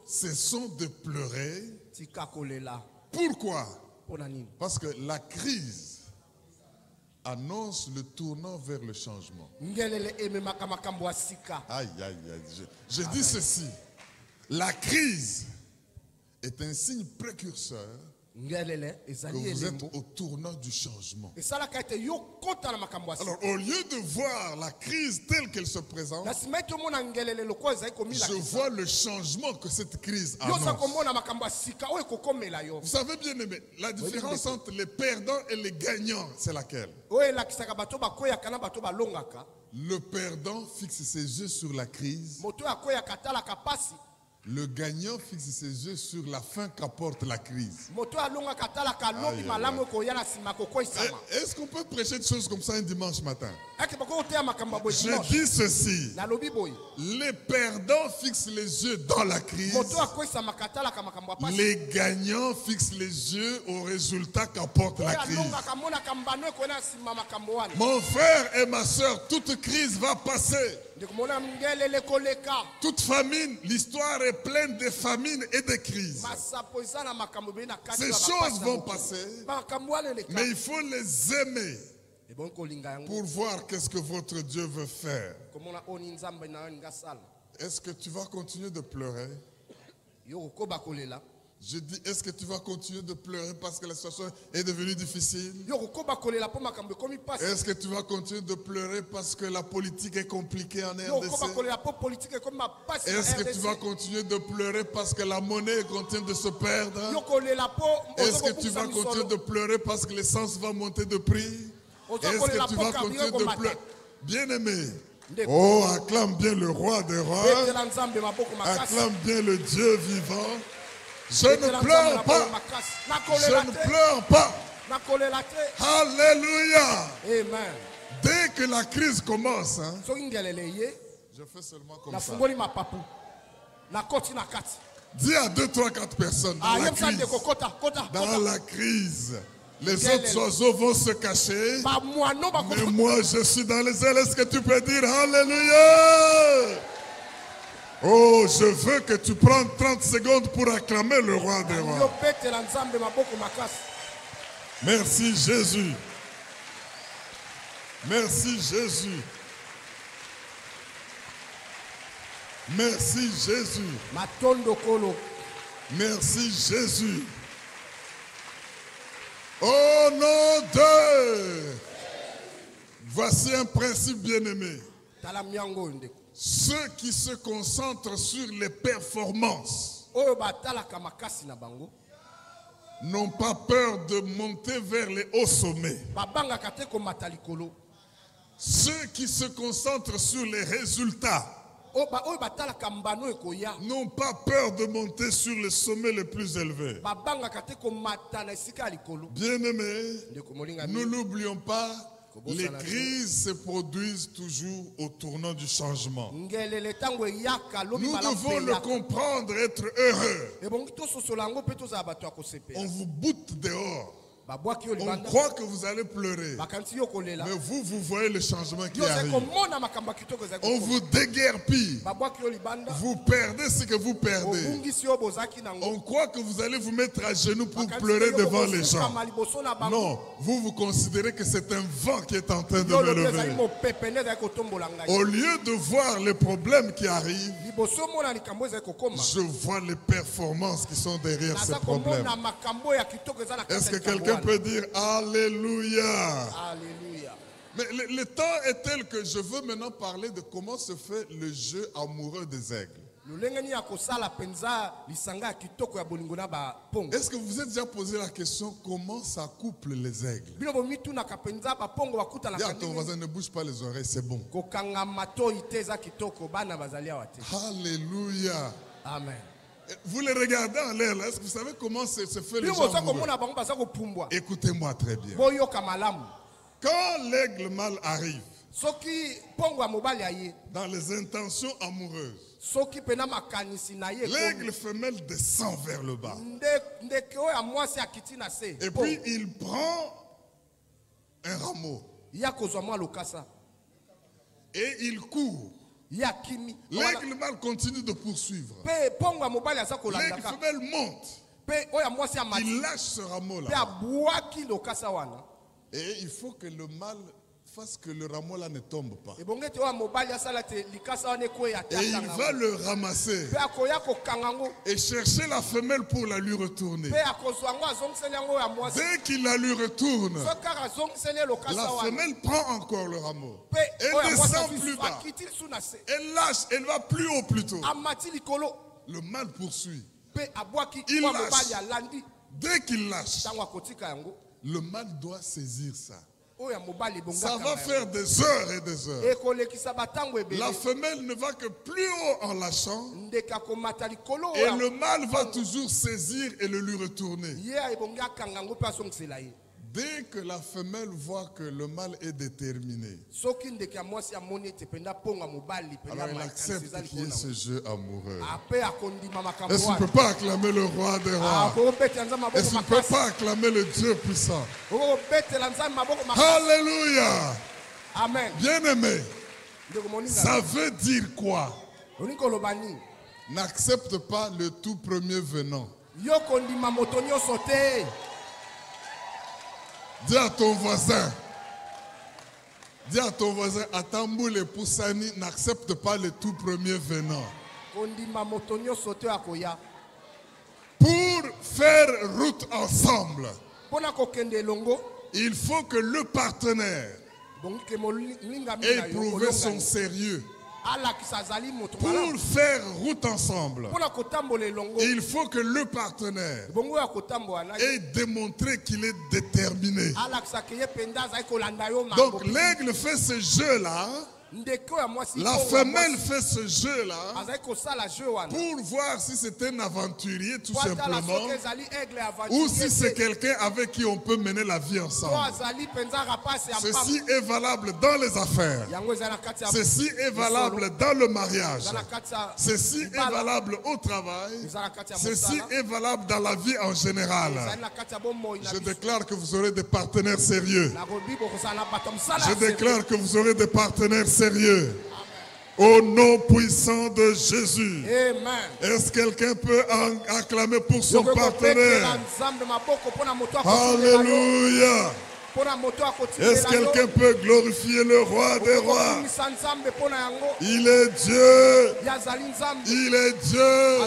ce sont de pleurer. Pourquoi? Parce que la crise annonce le tournant vers le changement. Aïe, aïe, aïe. Je dis ceci. La crise est un signe précurseur que vous êtes au tournant du changement. Alors, au lieu de voir la crise telle qu'elle se présente, je vois le changement que cette crise annonce. Vous savez bien aimé, la différence entre les perdants et les gagnants, c'est laquelle? Le perdant fixe ses yeux sur la crise. Le gagnant fixe ses yeux sur la fin qu'apporte la crise. Est-ce qu'on peut prêcher des choses comme ça un dimanche matin? Je dis ceci. Les perdants fixent les yeux dans la crise. Les gagnants fixent les yeux au résultat qu'apporte la crise. Mon frère et ma soeur, toute crise va passer. Toute famine, l'histoire est pleine de famines et de crises. Ces choses vont passer, mais il faut les aimer pour voir qu'est-ce que votre Dieu veut faire. Est-ce que tu vas continuer de pleurer? Je dis, est-ce que tu vas continuer de pleurer parce que la situation est devenue difficile? Est-ce que tu vas continuer de pleurer parce que la politique est compliquée en RDC? Est-ce que tu vas continuer de pleurer parce que la monnaie est en train de se perdre? Est-ce que tu vas continuer de pleurer parce que l'essence va monter de prix? Est-ce que tu vas continuer de pleurer? Bien-aimé, oh, acclame bien le roi des rois. Acclame bien le Dieu vivant. Je ne pleure pas. Je ne pleure pas. Alléluia. Amen. Dès que la crise commence, hein, je fais seulement comme ça. Dis à 2, 3, 4 personnes dans la crise, les autres oiseaux vont se cacher, mais moi je suis dans les ailes. Est-ce que tu peux dire Alléluia? Oh, je veux que tu prennes 30 secondes pour acclamer le roi des rois. Merci Jésus. Merci Jésus. Merci Jésus. Merci Jésus. Au nom de... Voici un principe bien-aimé. Ceux qui se concentrent sur les performances n'ont pas peur de monter vers les hauts sommets. Ceux qui se concentrent sur les résultats n'ont pas peur de monter sur les sommets les plus élevés. Bien-aimés, nous n'oublions pas, les crises se produisent toujours au tournant du changement. Nous devons le comprendre, être heureux. On vous boute dehors. On croit que vous allez pleurer. Mais vous voyez le changement qui arrive. On vous déguerpille. Vous perdez ce que vous perdez. On croit que vous allez vous mettre à genoux pour pleurer devant les gens. Non, vous considérez que c'est un vent qui est en train de me lever. Au lieu de voir les problèmes qui arrivent, je vois les performances qui sont derrière ces problèmes. Est-ce que quelqu'un peut dire Alléluia? Alléluia. Mais le temps est tel que je veux maintenant parler de comment se fait le jeu amoureux des aigles. Est-ce que vous vous êtes déjà posé la question comment ça couple les aigles? Dis à ton voisin, ne bouge pas les oreilles, c'est bon. Alléluia. Amen. Vous les regardez en l'air, est-ce que vous savez comment se fait le genre? Écoutez-moi très bien. Quand l'aigle mâle arrive dans les intentions amoureuses, l'aigle femelle descend vers le bas. Et puis il prend un rameau et il court. L'aigle mâle continue de poursuivre. L'aigle femelle monte. Il lâche ce rameau-là. Et il faut que le mâle fasse que le rameau-là ne tombe pas. Et il va le ramasser et chercher la femelle pour la lui retourner. Dès qu'il la lui retourne, la femelle prend encore le rameau. Elle descend plus bas. Elle lâche, elle va plus haut plus tôt. Le mâle poursuit. Il lâche. Dès qu'il lâche, le mâle doit saisir ça. Ça va faire des heures et des heures. La femelle ne va que plus haut en lâchant. Et le mâle va toujours saisir et le lui retourner. Dès que la femelle voit que le mâle est déterminé, alors elle accepte qu'il y ait ce jeu amoureux. Est-ce qu'on ne peut pas acclamer le roi des rois? Est-ce qu'on ne peut pas acclamer le Dieu puissant? Alléluia. Amen. Bien-aimé, ça veut dire quoi? N'accepte pas le tout premier venant. Dis à ton voisin, Atambou et Poussani, n'accepte pas le tout premier venant. Pour faire route ensemble, il faut que le partenaire ait prouvé son sérieux. Pour faire route ensemble, il faut que le partenaire ait démontré qu'il est déterminé. Donc l'aigle fait ce jeu-là. La femelle fait ce jeu-là pour voir si c'est un aventurier tout simplement ou si c'est quelqu'un avec qui on peut mener la vie ensemble. Ceci est valable dans les affaires. Ceci est valable dans le mariage. Ceci est valable au travail. Ceci est valable dans la vie en général. Je déclare que vous aurez des partenaires sérieux. Je déclare que vous aurez des partenaires sérieux. Au nom puissant de Jésus. Est-ce que quelqu'un peut acclamer pour son partenaire? Alléluia. Est-ce que quelqu'un peut glorifier le roi des rois? Il est Dieu. Il est Dieu.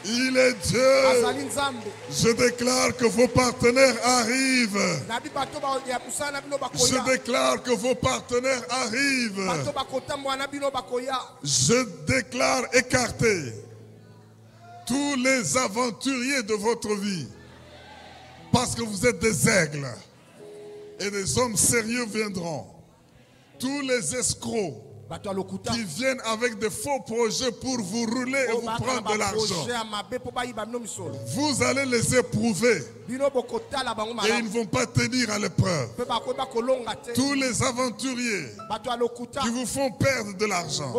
Il est Dieu. Je déclare que vos partenaires arrivent. Je déclare que vos partenaires arrivent. Je déclare écarter tous les aventuriers de votre vie. Parce que vous êtes des aigles. Et des hommes sérieux viendront. Tous les escrocs qui viennent avec de faux projets pour vous rouler et vous prendre de l'argent. Vous allez les éprouver. Et ils ne vont pas tenir à l'épreuve. Tous les aventuriers qui vous font perdre de l'argent.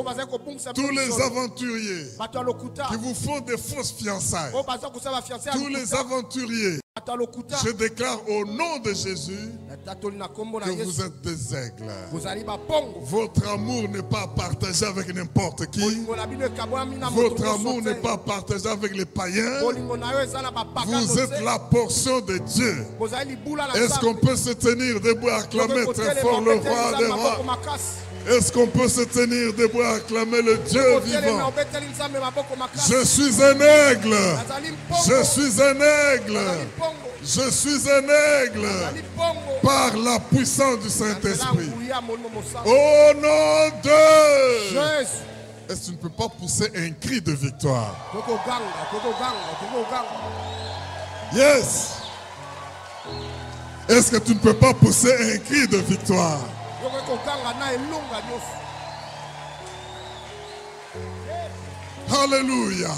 Tous les aventuriers qui vous font des fausses fiançailles. Tous les aventuriers. Je déclare au nom de Jésus que vous êtes des aigles. Votre amour n'est pas partagé avec n'importe qui. Votre amour n'est pas partagé avec les païens. Vous êtes la portion de Dieu. Est-ce qu'on peut se tenir debout et acclamer très fort le roi des rois? Est-ce qu'on peut se tenir debout et acclamer le Dieu vivant? Je suis un aigle. Je suis un aigle. Je suis un aigle par la puissance du Saint-Esprit. Au nom de Est-ce que tu ne peux pas pousser un cri de victoire? Yes. Est-ce que tu ne peux pas pousser un cri de victoire? Alléluia.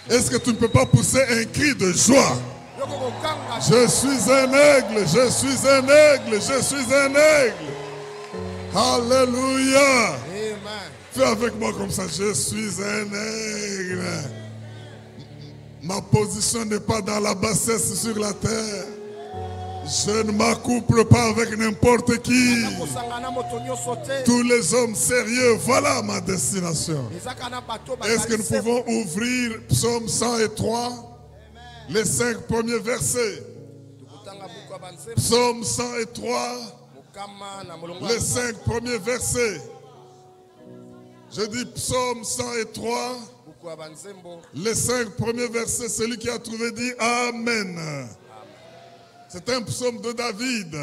Est-ce que tu ne peux pas pousser un cri de joie? Je suis un aigle, je suis un aigle, je suis un aigle. Alléluia. Fais avec moi comme ça, je suis un aigle. Ma position n'est pas dans la bassesse sur la terre. Je ne m'accouple pas avec n'importe qui. Tous les hommes sérieux, voilà ma destination. Est-ce que nous pouvons ouvrir Psaume 103, les 5 premiers versets? Psaume 103, les 5 premiers versets. Je dis Psaume 103, les 5 premiers versets. Celui qui a trouvé dit Amen. C'est un psaume de David.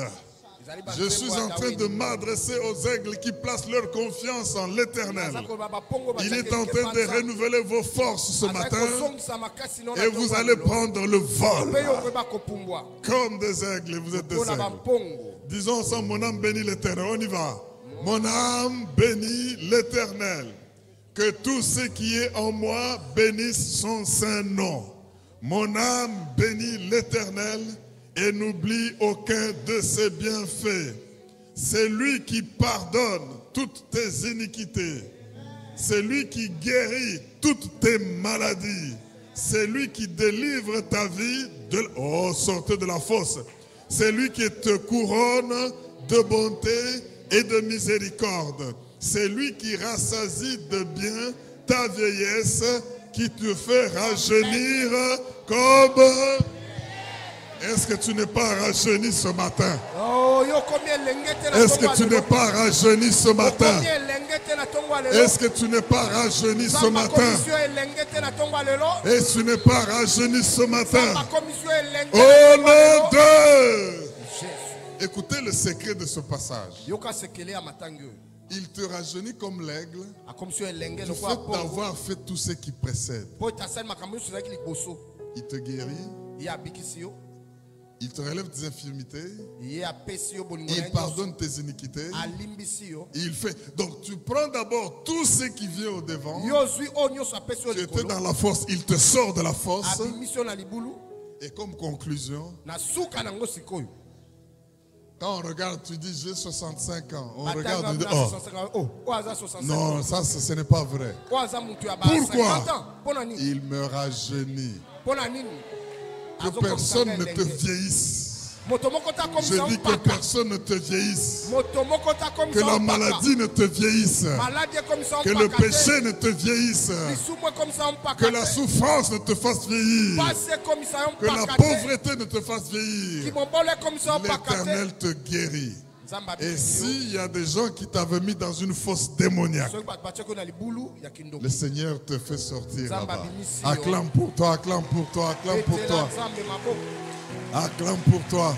Je suis en train de m'adresser aux aigles qui placent leur confiance en l'Éternel. Il est en train de renouveler vos forces ce matin et vous allez prendre le vol. Comme des aigles, vous êtes des aigles. Disons ensemble, mon âme bénit l'Éternel. On y va. Mon âme bénit l'Éternel. Que tout ce qui est en moi bénisse son saint nom. Mon âme bénit l'Éternel et n'oublie aucun de ses bienfaits. C'est lui qui pardonne toutes tes iniquités. C'est lui qui guérit toutes tes maladies. C'est lui qui délivre ta vie de... sortez de la fosse. C'est lui qui te couronne de bonté et de miséricorde. C'est lui qui rassasie de bien ta vieillesse, qui te fait rajeunir comme... Est-ce que tu n'es pas rajeuni ce matin? Est-ce que tu n'es pas rajeuni ce matin? Est-ce que tu n'es pas rajeuni ce matin? Est-ce que tu n'es pas rajeuni ce matin? Au nom de... Écoutez le secret de ce passage. Il te rajeunit comme l'aigle du fait d'avoir fait tout ce qui précède. Il te guérit. Il te relève des infirmités. Il pardonne tes iniquités. Il fait. Donc tu prends d'abord tout ce qui vient au devant. Tu étais dans la force. Il te sort de la force. Et comme conclusion, quand on regarde, tu dis j'ai 65 ans. On regarde, on dit non, ça ce n'est pas vrai. Pourquoi? Il me rajeunit. Que personne ne te vieillisse. Je dis que personne ne te vieillisse. Que la maladie ne te vieillisse. Que le péché ne te vieillisse. Que la souffrance ne te fasse vieillir. Que la pauvreté ne te fasse vieillir. L'Éternel te guérit. Et s'il y a des gens qui t'avaient mis dans une fosse démoniaque, le Seigneur te fait sortir là-bas. Acclame pour toi, acclame pour toi, acclame pour toi. Acclame pour toi.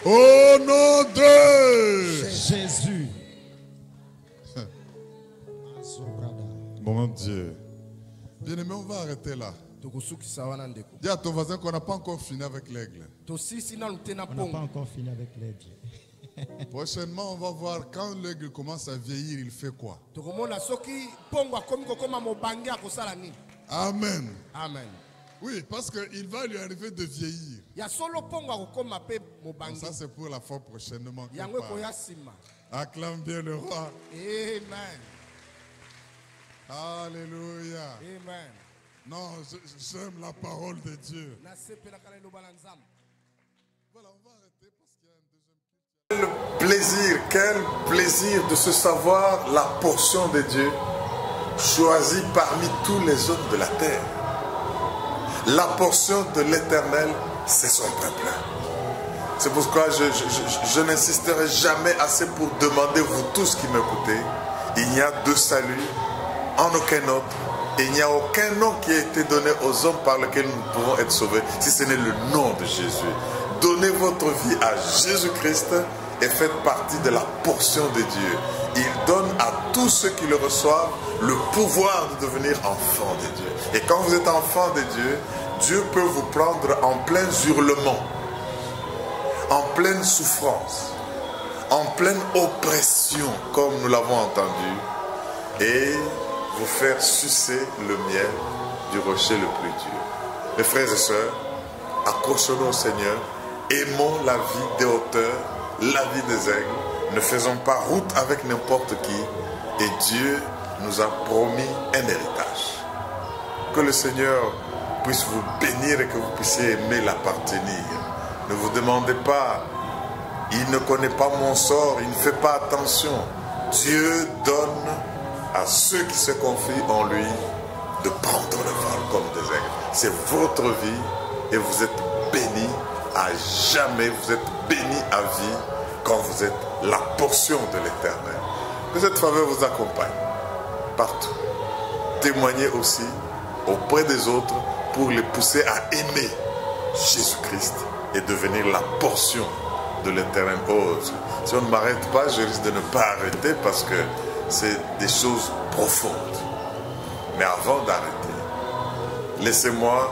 Au nom de Jésus. Mon Dieu. Bien-aimé, on va arrêter là. Dis à ton voisin qu'on n'a pas encore fini avec l'aigle. On n'a pas encore fini avec l'aigle. Prochainement, on va voir quand l'aigle commence à vieillir, il fait quoi? Amen. Amen. Oui, parce qu'il va lui arriver de vieillir. Ça, c'est pour la fois prochainement. Acclame bien le roi. Amen. Alléluia. Amen. Non, j'aime la parole de Dieu. Voilà, on va arrêter parce qu'il y a un deuxième culte. Quel plaisir de se savoir la portion de Dieu choisie parmi tous les hommes de la terre. La portion de l'Éternel, c'est son peuple. C'est pourquoi je n'insisterai jamais assez pour demander, vous tous qui m'écoutez, il n'y a de salut en aucun autre. Et il n'y a aucun nom qui a été donné aux hommes par lequel nous pouvons être sauvés, si ce n'est le nom de Jésus. Donnez votre vie à Jésus-Christ et faites partie de la portion de Dieu. Il donne à tous ceux qui le reçoivent le pouvoir de devenir enfants de Dieu. Et quand vous êtes enfant de Dieu, Dieu peut vous prendre en plein hurlement, en pleine souffrance, en pleine oppression, comme nous l'avons entendu, et vous faire sucer le miel du rocher le plus dur. Mes frères et sœurs, accrochons-nous au Seigneur, aimons la vie des hauteurs, la vie des aigles, ne faisons pas route avec n'importe qui, et Dieu nous a promis un héritage. Que le Seigneur puisse vous bénir et que vous puissiez aimer l'appartenir. Ne vous demandez pas, il ne connaît pas mon sort, il ne fait pas attention. Dieu donne à ceux qui se confient en lui de prendre le vol comme des aigles. C'est votre vie et vous êtes bénis à jamais, vous êtes bénis à vie quand vous êtes la portion de l'Éternel. Que cette faveur vous accompagne partout. Témoignez aussi auprès des autres pour les pousser à aimer Jésus-Christ et devenir la portion de l'Éternel. Oh, si on ne m'arrête pas, je risque de ne pas arrêter parce que c'est des choses profondes. Mais avant d'arrêter, laissez-moi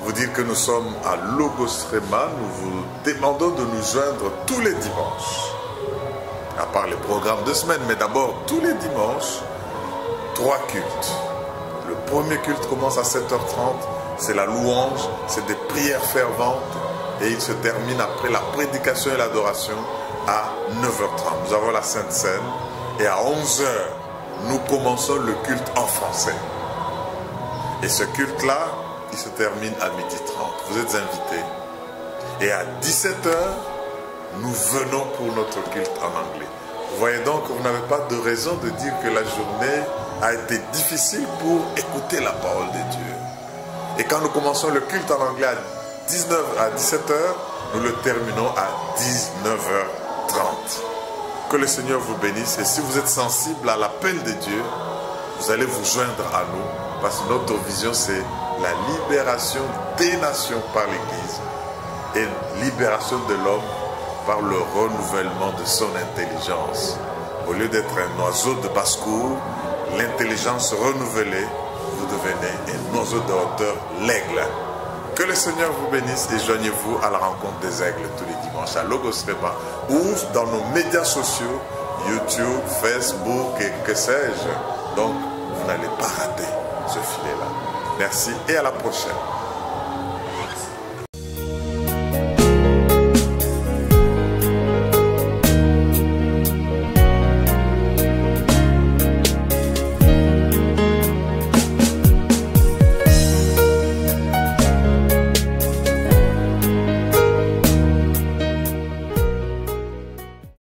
vous dire que nous sommes à Logos Rema. Nous vous demandons de nous joindre tous les dimanches, à part les programmes de semaine, mais d'abord tous les dimanches, 3 cultes. Le premier culte commence à 7h30, c'est la louange, c'est des prières ferventes et il se termine après la prédication et l'adoration à 9h30. Nous avons la Sainte Seine et à 11h, nous commençons le culte en français. Et ce culte-là, il se termine à 12h30. Vous êtes invités. Et à 17h, nous venons pour notre culte en anglais. Vous voyez donc que vous n'avez pas de raison de dire que la journée a été difficile pour écouter la parole de Dieu. Et quand nous commençons le culte en anglais à 17h, nous le terminons à 19h30. Que le Seigneur vous bénisse. Et si vous êtes sensible à l'appel de Dieu, vous allez vous joindre à nous. Parce que notre vision, c'est la libération des nations par l'Église et libération de l'homme par le renouvellement de son intelligence. Au lieu d'être un oiseau de basse-cour, l'intelligence renouvelée, vous devenez un oiseau de hauteur, l'aigle. Que le Seigneur vous bénisse et joignez-vous à la rencontre des aigles tous les dimanches à Logos Rema ou dans nos médias sociaux, YouTube, Facebook et que sais-je. Donc, vous n'allez pas rater ce filet-là. Merci et à la prochaine.